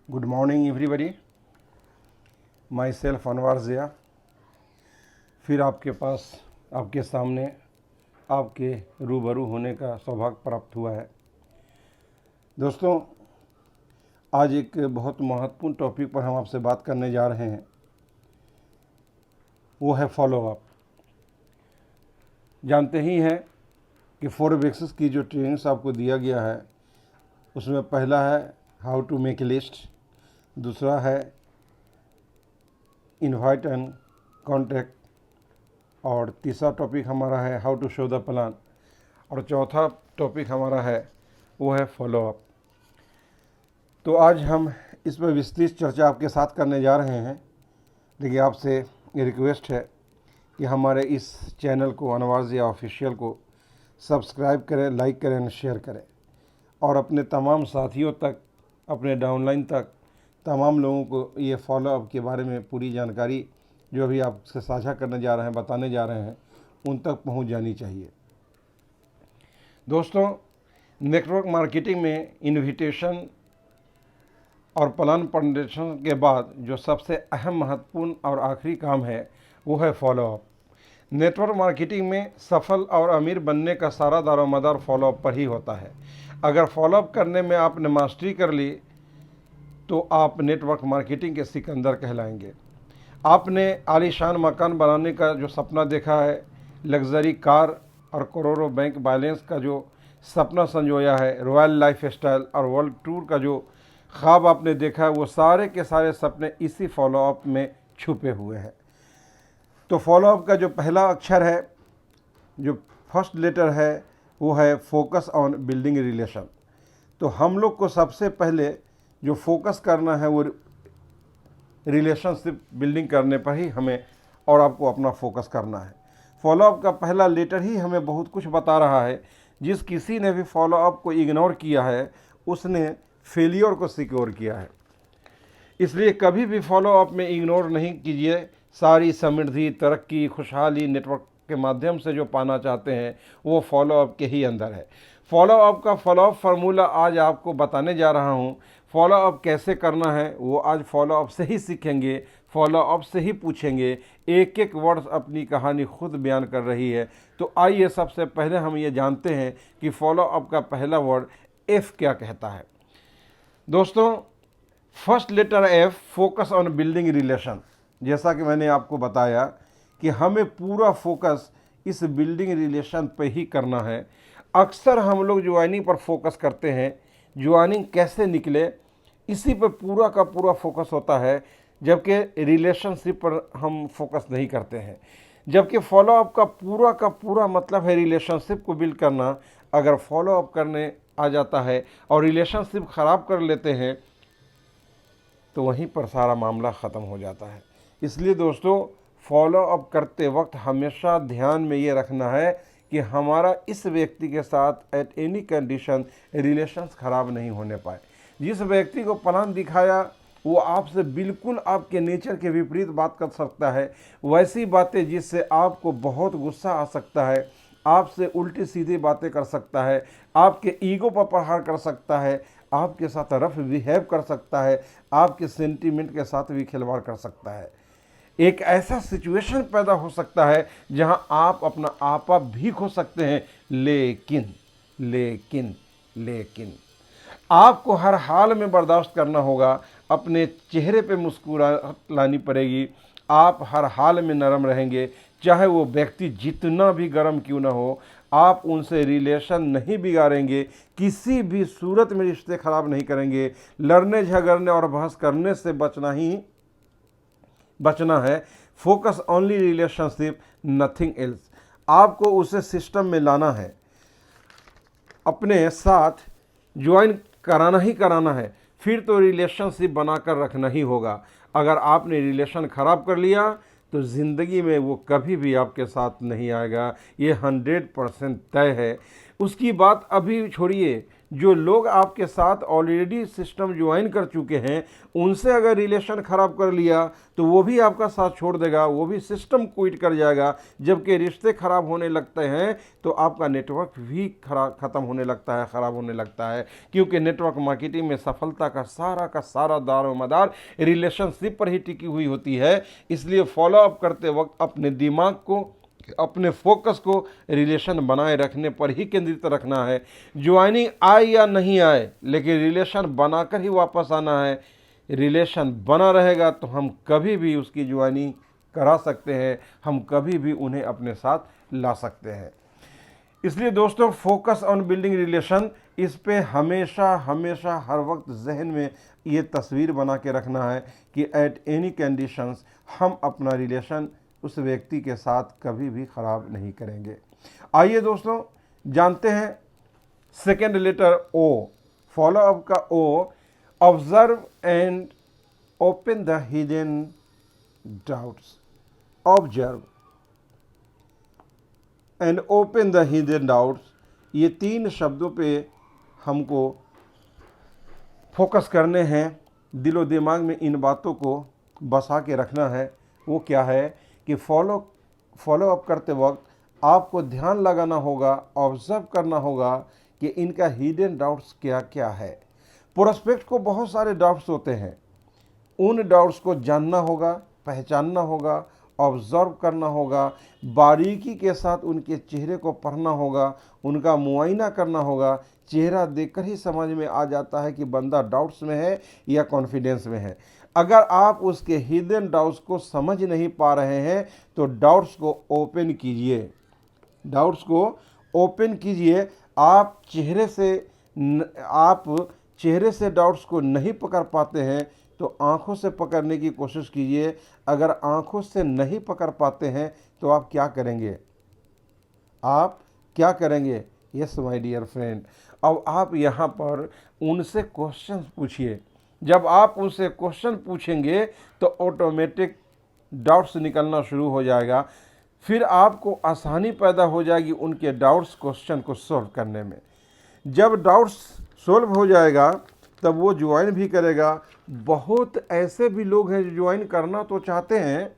Good morning everybody. Myself Anwar Zia फिर आपके पास, आपके सामने, आपके रूबरू होने का सौभाग्य प्राप्त हुआ है। दोस्तों, आज एक बहुत महत्वपूर्ण टॉपिक पर हम आपसे बात करने जा रहे हैं। वो है फॉलो अप। जानते ही हैं कि 4 बेसिस की जो ट्रेनिंग्स आपको दिया गया है, उसमें पहला है how to make a list, दूसरा है इनवाइट एंड कॉन्टैक्ट, और तीसरा टॉपिक हमारा है how to show the plan, और चौथा टॉपिक हमारा है वो है फॉलो अप। तो आज हम इस पर विस्तृत चर्चा आपके साथ करने जा रहे हैं। लेकिन आपसे ये रिक्वेस्ट है कि हमारे इस चैनल को, अनवर ज़िया ऑफिशियल को सब्सक्राइब करें, लाइक करें, शेयर करें, और अपने तमाम साथियों तक, अपने डाउनलाइन तक, तमाम लोगों को ये फॉलो अप के बारे में पूरी जानकारी जो अभी आपसे साझा करने जा रहे हैं, बताने जा रहे हैं, उन तक पहुंच जानी चाहिए। दोस्तों, नेटवर्क मार्केटिंग में इनविटेशन और प्लान प्रेजेंटेशन के बाद जो सबसे अहम, महत्वपूर्ण और आखिरी काम है वो है फॉलो अप। नेटवर्क मार्केटिंग में सफल और अमीर बनने का सारा दारोमदार फॉलो अप पर ही होता है। अगर फॉलो अप करने में आपने मास्टरी कर ली तो आप नेटवर्क मार्केटिंग के सिकंदर कहलाएंगे। आपने आलीशान मकान बनाने का जो सपना देखा है, लग्जरी कार और करोड़ों बैंक बैलेंस का जो सपना संजोया है, रॉयल लाइफ स्टाइल और वर्ल्ड टूर का जो ख्वाब आपने देखा है, वो सारे के सारे सपने इसी फॉलोअप में छुपे हुए हैं। तो फॉलोअप का जो पहला अक्षर है, जो फर्स्ट लेटर है, वो है फोकस ऑन बिल्डिंग रिलेशन। तो हम लोग को सबसे पहले जो फोकस करना है वो रिलेशनशिप बिल्डिंग करने पर ही हमें और आपको अपना फोकस करना है। फॉलोअप का पहला लेटर ही हमें बहुत कुछ बता रहा है। जिस किसी ने भी फॉलोअप को इग्नोर किया है, उसने फेलियर को सिक्योर किया है। इसलिए कभी भी फॉलोअप में इग्नोर नहीं कीजिए। सारी समृद्धि, तरक्की, खुशहाली नेटवर्क के माध्यम से जो पाना चाहते हैं, वो फॉलोअप के ही अंदर है। फॉलोअप का फॉलोअप फार्मूला आज आपको बताने जा रहा हूँ। फॉलोअप कैसे करना है वो आज फॉलोअप से ही सीखेंगे, फॉलोअप से ही पूछेंगे। एक एक वर्ड अपनी कहानी खुद बयान कर रही है। तो आइए सबसे पहले हम ये जानते हैं कि फॉलोअप का पहला वर्ड एफ क्या कहता है। दोस्तों, first letter F, focus on building relation. जैसा कि मैंने आपको बताया कि हमें पूरा फोकस इस बिल्डिंग रिलेशन पे ही करना है। अक्सर हम लोग ज्वाइनिंग पर फोकस करते हैं, ज्वाइनिंग कैसे निकले इसी पर पूरा का पूरा फोकस होता है, जबकि रिलेशनशिप पर हम फोकस नहीं करते हैं। जबकि फॉलोअप का पूरा मतलब है रिलेशनशिप को बिल्ड करना। अगर फॉलोअप करने आ जाता है और रिलेशनशिप ख़राब कर लेते हैं तो वहीं पर सारा मामला ख़त्म हो जाता है। इसलिए दोस्तों, फॉलोअप करते वक्त हमेशा ध्यान में ये रखना है कि हमारा इस व्यक्ति के साथ एट एनी कंडीशन रिलेशंस ख़राब नहीं होने पाए। जिस व्यक्ति को प्लान दिखाया वो आपसे बिल्कुल आपके नेचर के विपरीत बात कर सकता है। वैसी बातें जिससे आपको बहुत गुस्सा आ सकता है, आपसे उल्टी सीधी बातें कर सकता है, आपके ईगो पर प्रहार कर सकता है, आपके साथ रफ बिहेव कर सकता है, आपके सेंटीमेंट के साथ भी खिलवाड़ कर सकता है। एक ऐसा सिचुएशन पैदा हो सकता है जहां आप अपना आपा भी खो सकते हैं। लेकिन लेकिन लेकिन आपको हर हाल में बर्दाश्त करना होगा। अपने चेहरे पे मुस्कुराहट लानी पड़ेगी। आप हर हाल में नरम रहेंगे, चाहे वो व्यक्ति जितना भी गर्म क्यों ना हो। आप उनसे रिलेशन नहीं बिगाड़ेंगे, किसी भी सूरत में रिश्ते खराब नहीं करेंगे। लड़ने, झगड़ने और बहस करने से बचना है। Focus only relationship, nothing else. आपको उसे सिस्टम में लाना है, अपने साथ ज्वाइन कराना ही कराना है। फिर तो रिलेशनशिप बनाकर रखना ही होगा। अगर आपने रिलेशन ख़राब कर लिया तो ज़िंदगी में वो कभी भी आपके साथ नहीं आएगा, ये 100% तय है। उसकी बात अभी छोड़िए, जो लोग आपके साथ ऑलरेडी सिस्टम ज्वाइन कर चुके हैं उनसे अगर रिलेशन ख़राब कर लिया तो वो भी आपका साथ छोड़ देगा, वो भी सिस्टम क्विट कर जाएगा। जबकि रिश्ते ख़राब होने लगते हैं तो आपका नेटवर्क भी ख़त्म होने लगता है, ख़राब होने लगता है, क्योंकि नेटवर्क मार्केटिंग में सफलता का सारा दारोमदार रिलेशनशिप पर ही टिकी हुई होती है। इसलिए फॉलोअप करते वक्त अपने दिमाग को, अपने फोकस को रिलेशन बनाए रखने पर ही केंद्रित रखना है। ज्वाइनिंग आए या नहीं आए, लेकिन रिलेशन बनाकर ही वापस आना है। रिलेशन बना रहेगा तो हम कभी भी उसकी ज्वाइनिंग करा सकते हैं, हम कभी भी उन्हें अपने साथ ला सकते हैं। इसलिए दोस्तों, फोकस ऑन बिल्डिंग रिलेशन, इस पे हमेशा हमेशा हर वक्त जहन में ये तस्वीर बना के रखना है कि एट एनी कंडीशंस हम अपना रिलेशन उस व्यक्ति के साथ कभी भी ख़राब नहीं करेंगे। आइए दोस्तों जानते हैं सेकेंड लेटर ओ, फॉलोअप का O, observe and open the hidden doubts. Observe and open the hidden doubts, ये 3 शब्दों पे हमको फोकस करने हैं, दिलो दिमाग में इन बातों को बसा के रखना है। वो क्या है कि फॉलोअप करते वक्त आपको ध्यान लगाना होगा, ऑब्जर्व करना होगा कि इनका हिडन डाउट्स क्या क्या है। प्रोस्पेक्ट को बहुत सारे डाउट्स होते हैं, उन डाउट्स को जानना होगा, पहचानना होगा, ऑब्जर्व करना होगा, बारीकी के साथ उनके चेहरे को पढ़ना होगा, उनका मुआयना करना होगा। चेहरा देखकर ही समझ में आ जाता है कि बंदा डाउट्स में है या कॉन्फिडेंस में है। अगर आप उसके हिडन डाउट्स को समझ नहीं पा रहे हैं तो डाउट्स को ओपन कीजिए, डाउट्स को ओपन कीजिए। आप चेहरे से डाउट्स को नहीं पकड़ पाते हैं तो आंखों से पकड़ने की कोशिश कीजिए। अगर आंखों से नहीं पकड़ पाते हैं तो आप क्या करेंगे? आप क्या करेंगे? यस माय डियर फ्रेंड, अब आप यहाँ पर उनसे क्वेश्चन पूछिए। जब आप उनसे क्वेश्चन पूछेंगे तो ऑटोमेटिक डाउट्स निकलना शुरू हो जाएगा, फिर आपको आसानी पैदा हो जाएगी उनके डाउट्स क्वेश्चन को सॉल्व करने में। जब डाउट्स सॉल्व हो जाएगा तब वो ज्वाइन भी करेगा। बहुत ऐसे भी लोग हैं जो ज्वाइन करना तो चाहते हैं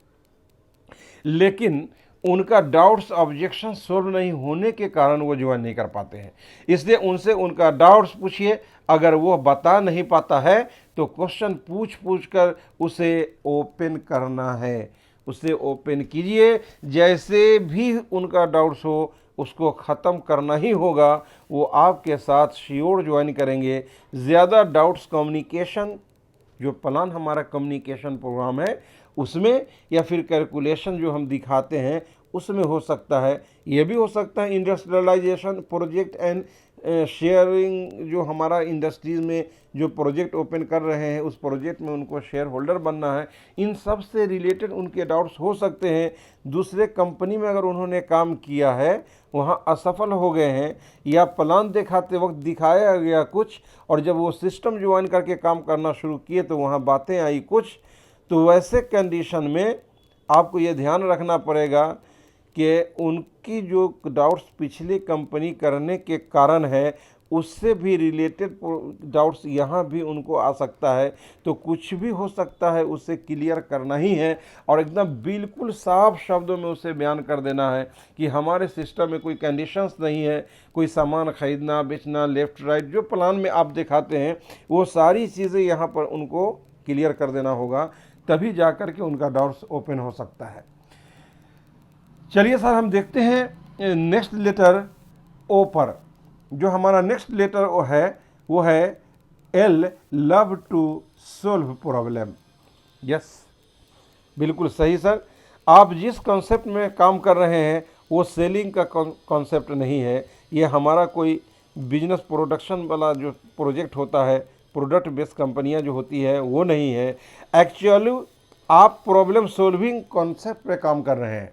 लेकिन उनका डाउट्स ऑब्जेक्शन सॉल्व नहीं होने के कारण वो ज्वाइन नहीं कर पाते हैं। इसलिए उनसे उनका डाउट्स पूछिए। अगर वो बता नहीं पाता है तो क्वेश्चन पूछ कर उसे ओपन करना है, उसे ओपन कीजिए। जैसे भी उनका डाउट्स हो उसको ख़त्म करना ही होगा। वो आपके साथ श्योर ज्वाइन करेंगे। ज़्यादा डाउट्स कम्युनिकेशन, जो प्लान हमारा कम्युनिकेशन प्रोग्राम है उसमें, या फिर कैलकुलेशन जो हम दिखाते हैं उसमें हो सकता है। ये भी हो सकता है इंडस्ट्रियलाइजेशन प्रोजेक्ट एंड शेयरिंग, जो हमारा इंडस्ट्रीज़ में जो प्रोजेक्ट ओपन कर रहे हैं उस प्रोजेक्ट में उनको शेयर होल्डर बनना है। इन सब से रिलेटेड उनके डाउट्स हो सकते हैं। दूसरे कंपनी में अगर उन्होंने काम किया है, वहाँ असफल हो गए हैं, या प्लान दिखाते वक्त दिखाया गया कुछ और जब वो सिस्टम ज्वाइन करके काम करना शुरू किए तो वहाँ बातें आई कुछ। तो वैसे कंडीशन में आपको ये ध्यान रखना पड़ेगा कि उनकी जो डाउट्स पिछली कंपनी करने के कारण है उससे भी रिलेटेड डाउट्स यहाँ भी उनको आ सकता है। तो कुछ भी हो सकता है, उससे क्लियर करना ही है और एकदम बिल्कुल साफ शब्दों में उसे बयान कर देना है कि हमारे सिस्टम में कोई कंडीशंस नहीं है, कोई सामान ख़रीदना बेचना लेफ़्ट राइट जो प्लान में आप दिखाते हैं वो सारी चीज़ें यहाँ पर उनको क्लियर कर देना होगा, तभी जाकर के उनका डाउट्स ओपन हो सकता है। चलिए सर, हम देखते हैं नेक्स्ट लेटर ओ पर। जो हमारा नेक्स्ट लेटर वो है L, love to solve problem. Yes, बिल्कुल सही सर। आप जिस कॉन्सेप्ट में काम कर रहे हैं वो सेलिंग का कॉन्सेप्ट नहीं है। ये हमारा कोई बिजनेस प्रोडक्शन वाला जो प्रोजेक्ट होता है, प्रोडक्ट बेस्ड कंपनियां जो होती है वो नहीं है। एक्चुअली आप प्रॉब्लम सॉल्विंग कॉन्सेप्ट पे काम कर रहे हैं।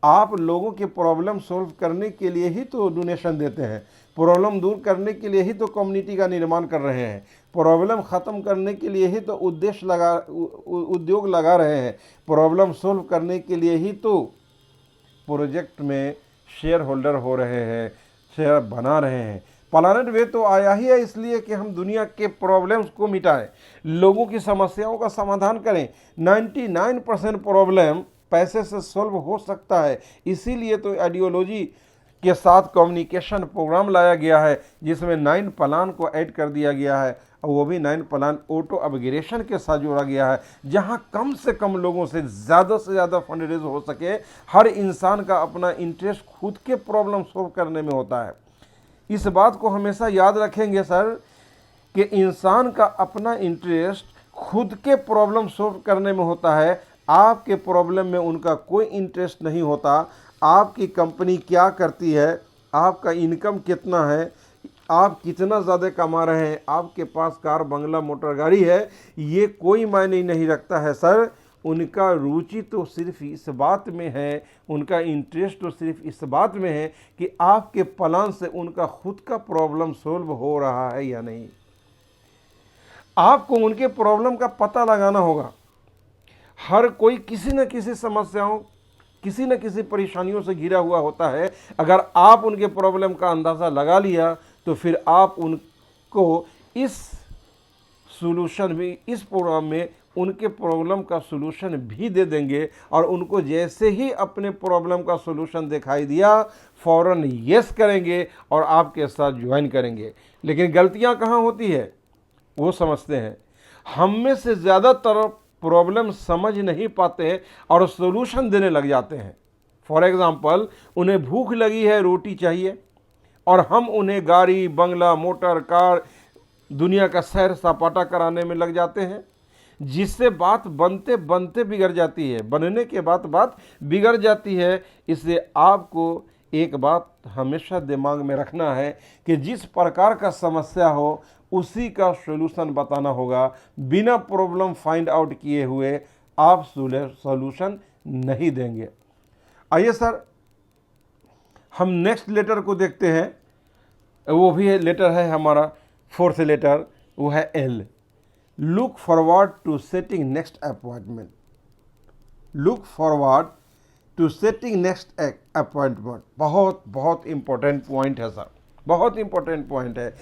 आप लोगों के प्रॉब्लम सॉल्व करने के लिए ही तो डोनेशन देते हैं, प्रॉब्लम दूर करने के लिए ही तो कम्युनिटी का निर्माण कर रहे हैं, प्रॉब्लम ख़त्म करने के लिए ही तो उद्योग लगा रहे हैं, प्रॉब्लम सॉल्व करने के लिए ही तो प्रोजेक्ट में शेयर होल्डर हो रहे हैं, शेयर बना रहे हैं। प्लानट वे तो आया ही है इसलिए कि हम दुनिया के प्रॉब्लम्स को मिटाएं, लोगों की समस्याओं का समाधान करें। 99% प्रॉब्लम पैसे से सॉल्व हो सकता है, इसीलिए तो आइडियोलॉजी के साथ कम्युनिकेशन प्रोग्राम लाया गया है जिसमें 9 प्लान को ऐड कर दिया गया है, और वो भी 9 प्लान ऑटो अपग्रेडेशन के साथ जोड़ा गया है, जहां कम से कम लोगों से ज़्यादा फंड रेज हो सके। हर इंसान का अपना इंटरेस्ट खुद के प्रॉब्लम सॉल्व करने में होता है। इस बात को हमेशा याद रखेंगे सर कि इंसान का अपना इंटरेस्ट खुद के प्रॉब्लम सॉल्व करने में होता है, आपके प्रॉब्लम में उनका कोई इंटरेस्ट नहीं होता। आपकी कंपनी क्या करती है, आपका इनकम कितना है, आप कितना ज़्यादा कमा रहे हैं, आपके पास कार बंगला मोटर गाड़ी है, ये कोई मायने नहीं रखता है सर। उनका रुचि तो सिर्फ इस बात में है, उनका इंटरेस्ट तो सिर्फ इस बात में है कि आपके प्लान से उनका खुद का प्रॉब्लम सॉल्व हो रहा है या नहीं। आपको उनके प्रॉब्लम का पता लगाना होगा। हर कोई किसी न किसी समस्याओं, किसी न किसी परेशानियों से घिरा हुआ होता है। अगर आप उनके प्रॉब्लम का अंदाज़ा लगा लिया तो फिर आप उनको इस सॉल्यूशन भी, इस प्रोग्राम में उनके प्रॉब्लम का सॉल्यूशन भी दे देंगे, और उनको जैसे ही अपने प्रॉब्लम का सॉल्यूशन दिखाई दिया फ़ौरन यस करेंगे और आपके साथ ज्वाइन करेंगे। लेकिन गलतियां कहाँ होती है, वो समझते हैं। हम में से ज़्यादातर प्रॉब्लम समझ नहीं पाते और सॉल्यूशन देने लग जाते हैं। फॉर एग्ज़ाम्पल, उन्हें भूख लगी है, रोटी चाहिए, और हम उन्हें गाड़ी बंगला मोटर कार दुनिया का सैर सपाटा कराने में लग जाते हैं, जिससे बात बनते बनते बिगड़ जाती है, बनने के बाद बात बिगड़ जाती है। इसलिए आपको एक बात हमेशा दिमाग में रखना है कि जिस प्रकार का समस्या हो उसी का सॉल्यूशन बताना होगा। बिना प्रॉब्लम फाइंड आउट किए हुए आप सॉल्यूशन नहीं देंगे। आइए सर, हम नेक्स्ट लेटर को देखते हैं। वो भी लेटर है हमारा 4th लेटर, वो है L. Look forward to setting next appointment. Look forward to setting next appointment बहुत बहुत इंपॉर्टेंट पॉइंट है सर, बहुत इंपॉर्टेंट पॉइंट है।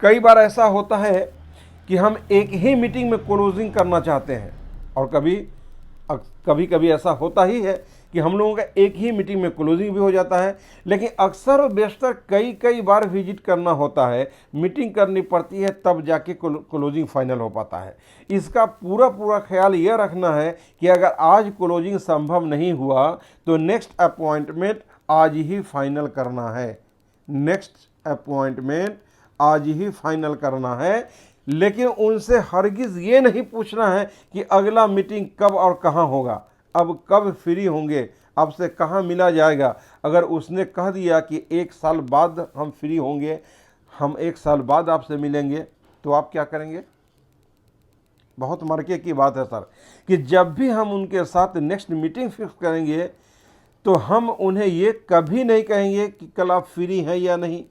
कई बार ऐसा होता है कि हम एक ही मीटिंग में क्लोजिंग करना चाहते हैं, और कभी कभी ऐसा होता ही है कि हम लोगों का एक ही मीटिंग में क्लोजिंग भी हो जाता है, लेकिन अक्सर और बेशतर कई बार विजिट करना होता है, मीटिंग करनी पड़ती है, तब जाके क्लोजिंग फाइनल हो पाता है। इसका पूरा ख्याल यह रखना है कि अगर आज क्लोजिंग संभव नहीं हुआ तो नेक्स्ट अपॉइंटमेंट आज ही फाइनल करना है। नेक्स्ट अपॉइंटमेंट आज ही फाइनल करना है, लेकिन उनसे हरगिज़ ये नहीं पूछना है कि अगला मीटिंग कब और कहाँ होगा, अब कब फ्री होंगे, आपसे कहाँ मिला जाएगा। अगर उसने कह दिया कि 1 साल बाद हम फ्री होंगे, हम 1 साल बाद आपसे मिलेंगे, तो आप क्या करेंगे? बहुत मरके की बात है सर कि जब भी हम उनके साथ नेक्स्ट मीटिंग फिक्स करेंगे तो हम उन्हें ये कभी नहीं कहेंगे कि कल आप फ्री हैं या नहीं,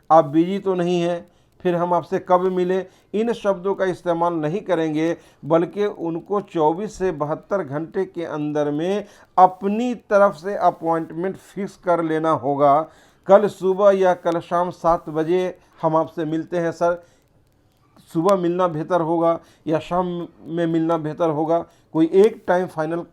आप बिजी तो नहीं हैं, फिर हम आपसे कब मिलें। इन शब्दों का इस्तेमाल नहीं करेंगे, बल्कि उनको 24 से 72 घंटे के अंदर में अपनी तरफ से अपॉइंटमेंट फिक्स कर लेना होगा। कल सुबह या कल शाम 7 बजे हम आपसे मिलते हैं सर, सुबह मिलना बेहतर होगा या शाम में मिलना बेहतर होगा। कोई एक टाइम फाइनल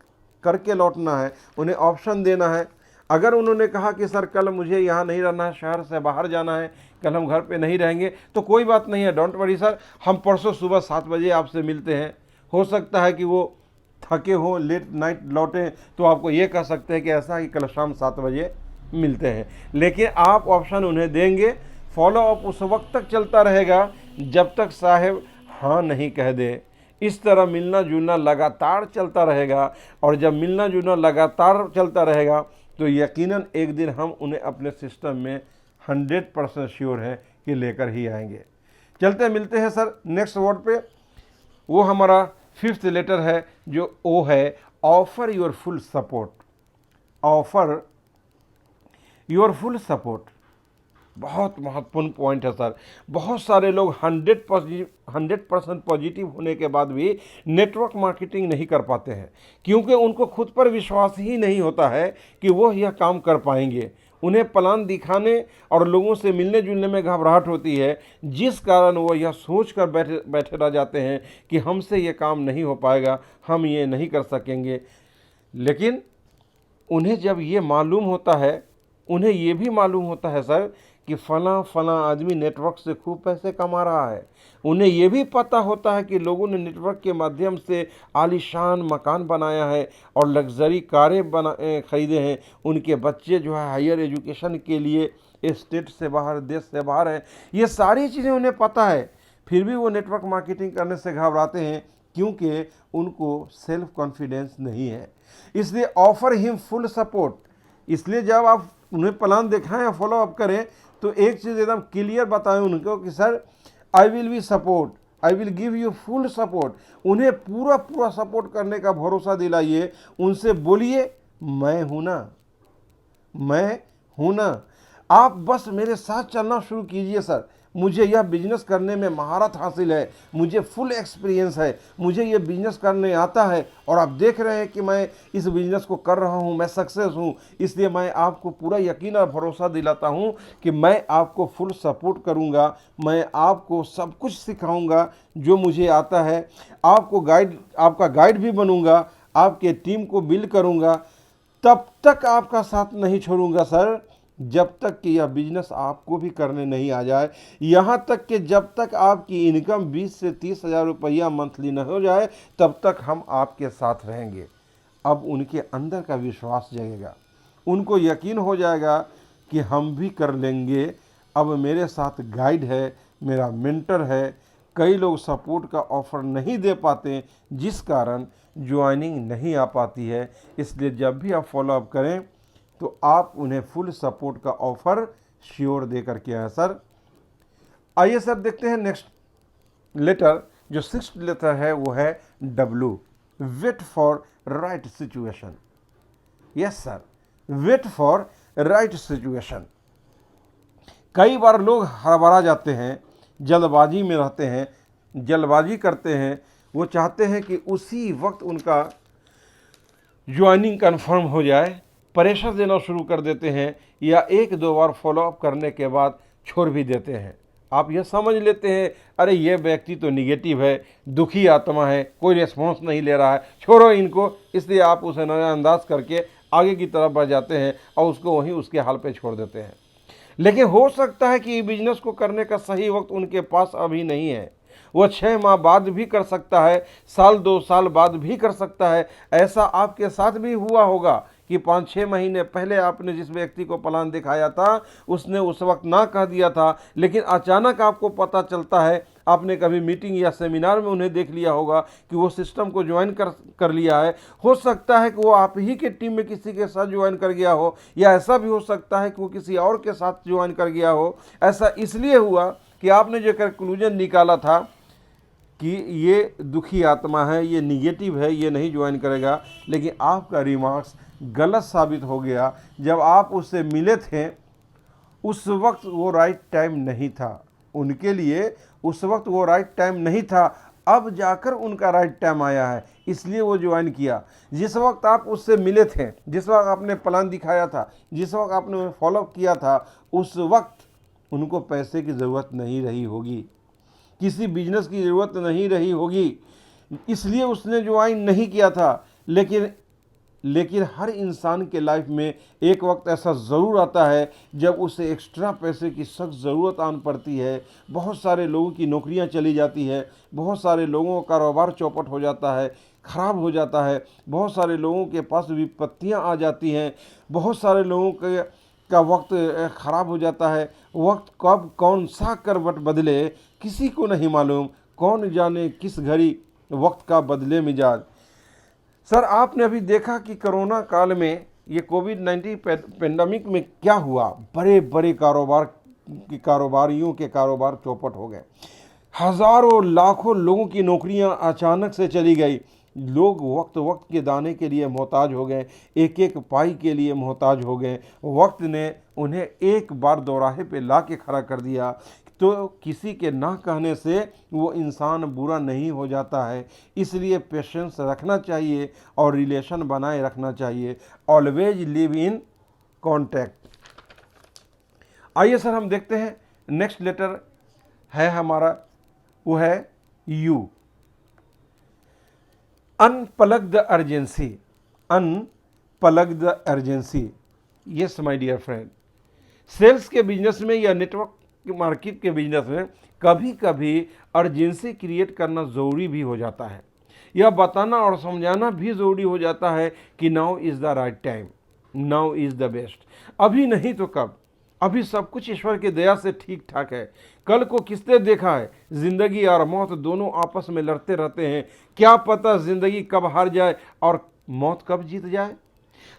करके लौटना है, उन्हें ऑप्शन देना है। अगर उन्होंने कहा कि सर कल मुझे यहाँ नहीं रहना है, शहर से बाहर जाना है, कल हम घर पे नहीं रहेंगे, तो कोई बात नहीं है, डोंट वरी सर, हम परसों सुबह 7 बजे आपसे मिलते हैं। हो सकता है कि वो थके हों, लेट नाइट लौटें, तो आपको ये कह सकते हैं कि ऐसा कि कल शाम 7 बजे मिलते हैं। लेकिन आप ऑप्शन उन्हें देंगे, फॉलो अप उस वक्त तक चलता रहेगा जब तक साहब हाँ नहीं कह दे। इस तरह मिलना जुलना लगातार चलता रहेगा, और जब मिलना जुलना लगातार चलता रहेगा तो यकीनन एक दिन हम उन्हें अपने सिस्टम में 100% श्योर हैं कि लेकर ही आएंगे। चलते मिलते हैं सर नेक्स्ट वर्ड पे। वो हमारा 5th लेटर है, जो ओ है, offer your full support. Offer your full support बहुत महत्वपूर्ण पॉइंट है सर। बहुत सारे लोग 100% पॉजिटिव होने के बाद भी नेटवर्क मार्केटिंग नहीं कर पाते हैं, क्योंकि उनको खुद पर विश्वास ही नहीं होता है कि वो यह काम कर पाएंगे। उन्हें प्लान दिखाने और लोगों से मिलने जुलने में घबराहट होती है, जिस कारण वो यह सोच कर बैठे रह जाते हैं कि हमसे ये काम नहीं हो पाएगा, हम ये नहीं कर सकेंगे। लेकिन उन्हें जब ये मालूम होता है, उन्हें ये भी मालूम होता है सर कि फलां आदमी नेटवर्क से खूब पैसे कमा रहा है, उन्हें ये भी पता होता है कि लोगों ने नेटवर्क के माध्यम से आलीशान मकान बनाया है और लग्जरी कारें खरीदे हैं, उनके बच्चे जो है हायर एजुकेशन के लिए स्टेट से बाहर, देश से बाहर हैं, ये सारी चीज़ें उन्हें पता है। फिर भी वो नेटवर्क मार्केटिंग करने से घबराते हैं, क्योंकि उनको सेल्फ कॉन्फिडेंस नहीं है। इसलिए ऑफर हिम फुल सपोर्ट। इसलिए जब आप उन्हें प्लान दिखाएं या फॉलो अप करें तो एक चीज़ एकदम क्लियर बताएं उनको कि sir I will be support, I will give you full support. उन्हें पूरा सपोर्ट करने का भरोसा दिलाइए। उनसे बोलिए मैं हूं ना, मैं हूं ना, आप बस मेरे साथ चलना शुरू कीजिए सर, मुझे यह बिजनेस करने में महारत हासिल है, मुझे फुल एक्सपीरियंस है, मुझे यह बिजनेस करने आता है और आप देख रहे हैं कि मैं इस बिजनेस को कर रहा हूं, मैं सक्सेस हूं। इसलिए मैं आपको पूरा यकीन और भरोसा दिलाता हूं कि मैं आपको फुल सपोर्ट करूंगा, मैं आपको सब कुछ सिखाऊंगा जो मुझे आता है, आपका गाइड भी बनूंगा, आपके टीम को बिल्ड करूंगा, तब तक आपका साथ नहीं छोड़ूंगा सर, जब तक कि यह बिजनेस आपको भी करने नहीं आ जाए। यहाँ तक कि जब तक आपकी इनकम 20 से 30 हज़ार रुपया मंथली न हो जाए, तब तक हम आपके साथ रहेंगे। अब उनके अंदर का विश्वास जगेगा, उनको यकीन हो जाएगा कि हम भी कर लेंगे। अब मेरे साथ गाइड है, मेरा मेंटर है। कई लोग सपोर्ट का ऑफ़र नहीं दे पाते, जिस कारण ज्वाइनिंग नहीं आ पाती है। इसलिए जब भी आप फॉलोअप करें तो आप उन्हें फुल सपोर्ट का ऑफ़र श्योर दे करके आए सर। आइए सर देखते हैं नेक्स्ट लेटर। जो 6th लेटर है वो है W, wait for right situation. Yes sir, wait for right situation. कई बार लोग हड़बड़ा जाते हैं, जल्दबाजी में रहते हैं, जल्दबाजी करते हैं। वो चाहते हैं कि उसी वक्त उनका ज्वाइनिंग कन्फर्म हो जाए, प्रेशर देना शुरू कर देते हैं, या 1-2 बार फॉलोअप करने के बाद छोड़ भी देते हैं। आप यह समझ लेते हैं अरे ये व्यक्ति तो निगेटिव है, दुखी आत्मा है, कोई रिस्पॉन्स नहीं ले रहा है, छोड़ो इनको। इसलिए आप उसे नज़रअंदाज करके आगे की तरफ बढ़ जाते हैं और उसको वहीं उसके हाल पे छोड़ देते हैं। लेकिन हो सकता है कि बिजनेस को करने का सही वक्त उनके पास अभी नहीं है। वह 6 माह बाद भी कर सकता है, साल 2 साल बाद भी कर सकता है। ऐसा आपके साथ भी हुआ होगा कि 5-6 महीने पहले आपने जिस व्यक्ति को प्लान दिखाया था उसने उस वक्त ना कह दिया था, लेकिन अचानक आपको पता चलता है, आपने कभी मीटिंग या सेमिनार में उन्हें देख लिया होगा कि वो सिस्टम को ज्वाइन कर लिया है। हो सकता है कि वो आप ही के टीम में किसी के साथ ज्वाइन कर गया हो, या ऐसा भी हो सकता है कि वो किसी और के साथ ज्वाइन कर गया हो। ऐसा इसलिए हुआ कि आपने जो कंक्लूजन निकाला था कि ये दुखी आत्मा है, ये निगेटिव है, ये नहीं ज्वाइन करेगा, लेकिन आपका रिमार्क्स गलत साबित हो गया। जब आप उससे मिले थे उस वक्त वो राइट टाइम नहीं था उनके लिए, उस वक्त वो राइट टाइम नहीं था। अब जाकर उनका राइट टाइम आया है, इसलिए वो ज्वाइन किया। जिस वक्त आप उससे मिले थे, जिस वक्त आपने प्लान दिखाया था, जिस वक्त आपने फॉलो किया था, उस वक्त उनको पैसे की ज़रूरत नहीं रही होगी, किसी बिजनेस की ज़रूरत नहीं रही होगी, इसलिए उसने ज्वाइन नहीं किया था। लेकिन हर इंसान के लाइफ में एक वक्त ऐसा ज़रूर आता है जब उसे एक्स्ट्रा पैसे की सख्त ज़रूरत आन पड़ती है। बहुत सारे लोगों की नौकरियां चली जाती है, बहुत सारे लोगों का कारोबार चौपट हो जाता है, ख़राब हो जाता है, बहुत सारे लोगों के पास विपत्तियां आ जाती हैं, बहुत सारे लोगों का वक्त ख़राब हो जाता है। वक्त कब कौन सा करवट बदले किसी को नहीं मालूम, कौन जाने किस घड़ी वक्त का बदले मिजाज। सर आपने अभी देखा कि कोरोना काल में, ये कोविड-19 पेंडेमिक में क्या हुआ, बड़े बड़े कारोबारियों के कारोबार चौपट हो गए, हज़ारों लाखों लोगों की नौकरियां अचानक से चली गई। लोग वक्त के दाने के लिए मोहताज हो गए, एक एक पाई के लिए मोहताज हो गए। वक्त ने उन्हें एक बार दोराहे पे ला के खड़ा कर दिया। तो किसी के ना कहने से वो इंसान बुरा नहीं हो जाता है, इसलिए पेशेंस रखना चाहिए और रिलेशन बनाए रखना चाहिए। Always live in contact. आइए सर हम देखते हैं नेक्स्ट लेटर है हमारा, वो है U. Unplug the urgency, unplug the urgency. Yes my dear friend, sales के बिजनेस में या नेटवर्क मार्केट के बिजनेस में कभी कभी अर्जेंसी क्रिएट करना ज़रूरी भी हो जाता है। यह बताना और समझाना भी ज़रूरी हो जाता है कि now is the right time, now is the best. अभी नहीं तो कब, अभी सब कुछ ईश्वर की दया से ठीक ठाक है। कल को किसने देखा है, जिंदगी और मौत दोनों आपस में लड़ते रहते हैं। क्या पता जिंदगी कब हार जाए और मौत कब जीत जाए।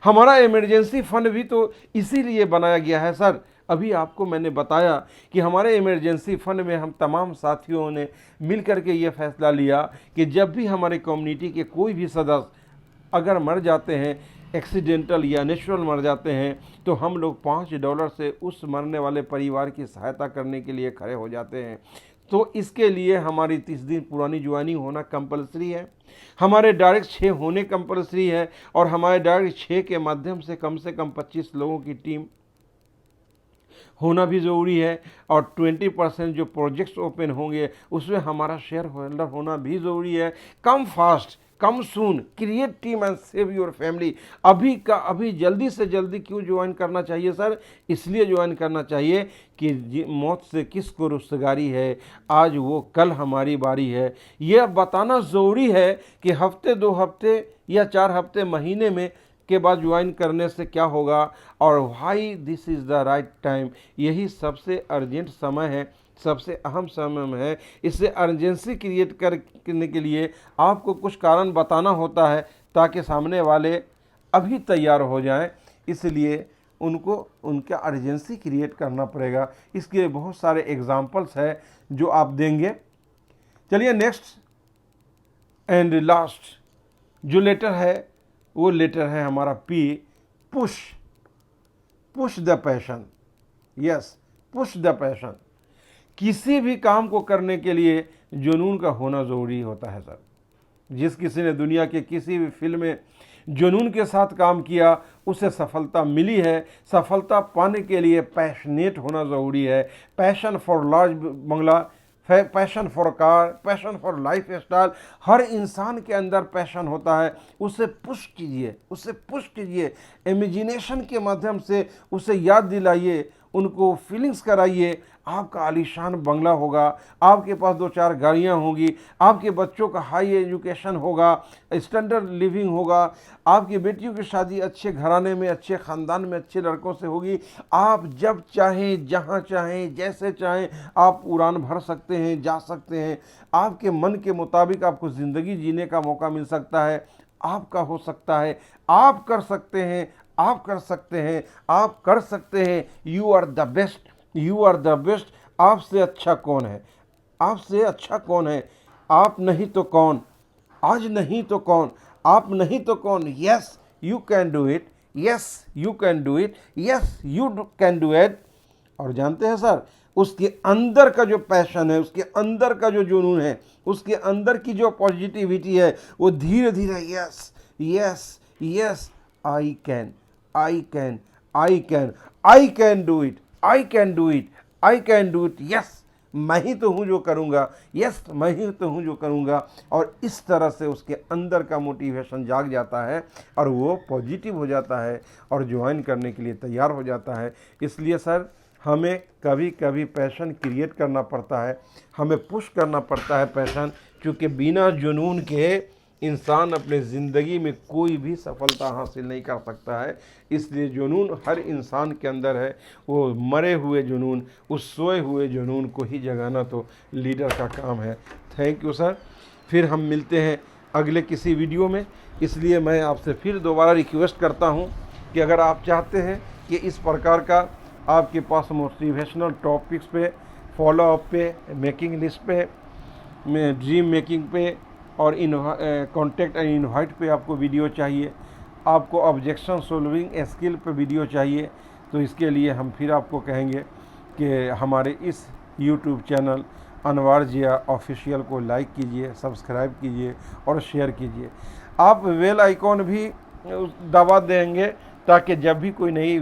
हमारा इमरजेंसी फंड भी तो इसीलिए बनाया गया है सर। अभी आपको मैंने बताया कि हमारे इमरजेंसी फंड में हम तमाम साथियों ने मिल करके ये फैसला लिया कि जब भी हमारे कम्युनिटी के कोई भी सदस्य अगर मर जाते हैं, एक्सीडेंटल या नेचुरल मर जाते हैं, तो हम लोग $5 से उस मरने वाले परिवार की सहायता करने के लिए खड़े हो जाते हैं। तो इसके लिए हमारी 30 दिन पुरानी ज्वाइनिंग होना कंपलसरी है, हमारे डायरेक्ट 6 होने कंपलसरी है, और हमारे डायरेक्ट 6 के माध्यम से कम 25 लोगों की टीम होना भी ज़रूरी है। और 20% जो प्रोजेक्ट्स ओपन होंगे उसमें हमारा शेयर होल्डर होना भी ज़रूरी है। Come fast, come soon, create team and save your family. अभी का अभी जल्दी से जल्दी क्यों ज्वाइन करना चाहिए सर? इसलिए ज्वाइन करना चाहिए कि मौत से किसको रुस्तगारी है, आज वो कल हमारी बारी है। यह बताना ज़रूरी है कि हफ्ते 2 हफ्ते या 4 हफ्ते महीने में के बाद ज्वाइन करने से क्या होगा, और why this is the right time. यही सबसे अर्जेंट समय है, सबसे अहम समय है। इससे अर्जेंसी क्रिएट करने के लिए आपको कुछ कारण बताना होता है ताकि सामने वाले अभी तैयार हो जाएं। इसलिए उनको उनका अर्जेंसी क्रिएट करना पड़ेगा। इसके बहुत सारे एग्जाम्पल्स हैं जो आप देंगे। चलिए नेक्स्ट एंड लास्ट जो लेटर है वो लेटर है हमारा P, push, push the passion. Yes, push the passion. किसी भी काम को करने के लिए जुनून का होना ज़रूरी होता है सर। जिस किसी ने दुनिया के किसी भी फील्ड में जुनून के साथ काम किया उसे सफलता मिली है। सफलता पाने के लिए पैशनेट होना ज़रूरी है। Passion for large bungalow, passion for car, passion for lifestyle. हर इंसान के अंदर पैशन होता है, उसे पुश कीजिए, उसे पुश कीजिए। इमेजिनेशन के माध्यम से उसे याद दिलाइए, उनको फीलिंग्स कराइए। आपका आलीशान बंगला होगा, आपके पास 2-4 गाड़ियाँ होंगी, आपके बच्चों का हाई एजुकेशन होगा, स्टैंडर्ड लिविंग होगा, आपकी बेटियों की शादी अच्छे घराने में, अच्छे ख़ानदान में, अच्छे लड़कों से होगी। आप जब चाहें, जहाँ चाहें, जैसे चाहें आप उड़ान भर सकते हैं, जा सकते हैं। आपके मन के मुताबिक आपको ज़िंदगी जीने का मौका मिल सकता है। आपका हो सकता है, आप कर सकते हैं, आप कर सकते हैं, आप कर सकते हैं। You are the best, you are the best. आपसे अच्छा कौन है? आपसे अच्छा कौन है? आप नहीं तो कौन? आज नहीं तो कौन? आप नहीं तो कौन? Yes you can do it, yes you can do it, yes you can do it. और जानते हैं सर, उसके अंदर का जो पैशन है, उसके अंदर का जो जुनून है, उसके अंदर की जो पॉजिटिविटी है, वो धीरे धीरे yes yes yes, I can, I can, I can, I can do it, I can do it, I can do it. Yes, मैं ही तो हूँ जो करूँगा, यस मैं ही तो हूँ जो करूँगा। और इस तरह से उसके अंदर का मोटिवेशन जाग जाता है और वो पॉजिटिव हो जाता है और ज्वाइन करने के लिए तैयार हो जाता है। इसलिए सर हमें कभी कभी पैशन क्रिएट करना पड़ता है, हमें पुश करना पड़ता है पैशन, क्योंकि बिना जुनून के इंसान अपने ज़िंदगी में कोई भी सफलता हासिल नहीं कर सकता है। इसलिए जुनून हर इंसान के अंदर है। वो मरे हुए जुनून, उस सोए हुए जुनून को ही जगाना तो लीडर का काम है। Thank you sir. फिर हम मिलते हैं अगले किसी वीडियो में। इसलिए मैं आपसे फिर दोबारा रिक्वेस्ट करता हूँ कि अगर आप चाहते हैं कि इस प्रकार का आपके पास मोटिवेशनल टॉपिक्स पे, फॉलोअप पे, मेकिंग लिस्ट पे, ड्रीम मेकिंग पे और कॉन्टेक्ट एंड इनवाइट पे आपको वीडियो चाहिए, आपको ऑब्जेक्शन सोल्विंग स्किल पे वीडियो चाहिए, तो इसके लिए हम फिर आपको कहेंगे कि हमारे इस यूट्यूब चैनल अनवर जिया ऑफिशियल को लाइक कीजिए, सब्सक्राइब कीजिए और शेयर कीजिए। आप बेल आइकॉन भी दबा देंगे ताकि जब भी कोई नई